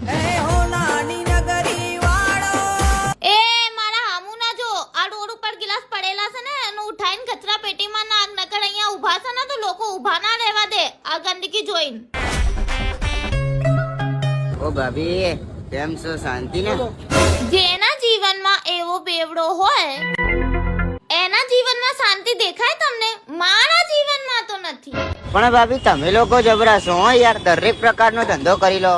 એ મારા હામુ ના જો આ રોડ ઉપર ગ્લાસ પડેલા છે ને એનું ઉઠાઈને કચરા પેટીમાં નાખ, નકર અહીંયા ઊભા છે ને તો લોકો ઊભા ના રહેવા દે આ ગંદકી જોઈને. ઓ ભાભી કેમ છો? શાંતિ ને? જેના જીવનમાં એવો બેવડો હોય એના જીવનમાં શાંતિ દેખાય તમને? મારા જીવનમાં તો નથી. પણ ભાભી તમે લોકો જબરા છો હો યાર, દરેક પ્રકારનો ધંધો કરી લો.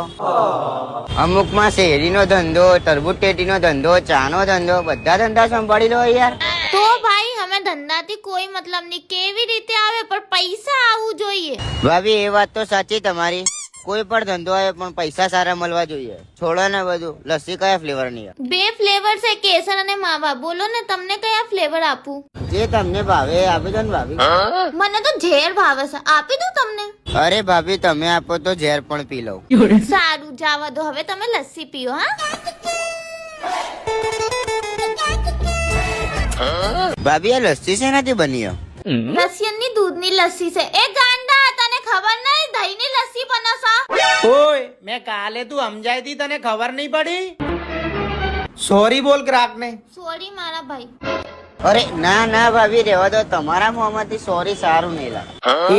અમુકમાં શેરીનો ધંધો, તરબૂચ ટેટીનો ધંધો, ચાનો ધંધો, બધા ધંધા સંભાળી લો યાર. તો ભાઈ અમે ધંધાથી કોઈ મતલબ નહીં, કેવી રીતે આવે પણ પૈસા આવવું જોઈએ. ભાભી એ વાત તો સાચી તમારી, કોઈ પણ ધંધો આવે પણ પૈસા સારા મળવા જોઈએ. છોડો ને બધું. લસ્સી કયા ફ્લેવર ની? 2 ફ્લેવર છે, કેસર અને માવા. બોલો ને તમને કયા ફ્લેવર આપું? જે તમને ભાવે આપી દો ને ભાભી. મને તો ઝેર ભાવે છે, આપી દઉં તમને? અરે ભાભી તમે આપો તો ઝેર પણ પી લઉં. સારું જાવા દો, હવે તમે લસ્સી પીઓ. હા ભાભી આ લસ્સી શેનાથી બની? રશિયનની દૂધની લસ્સી છે. એ ગાંડા તને ખબર નહીં દહીંની લસ્સી બનાસા? ઓય મેં કાલે તું સમજાઈ દી, તને ખબર નહીં પડી? સોરી બોલ ગ્રાહક ને. સોરી મારા ભાઈ. અરે ના ના ભાભી રહેવા દો, તમારા મોંમાંથી સોરી સારું નહીં લાગે.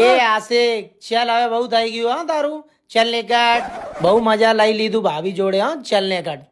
એ આશિક ચાલ હવે બહુ થઈ ગયું હા તારું, ચાલ ને કાઢ. બહુ મજા લઈ લીધું ભાભી જોડે હા, ચાલ ને કાઢ.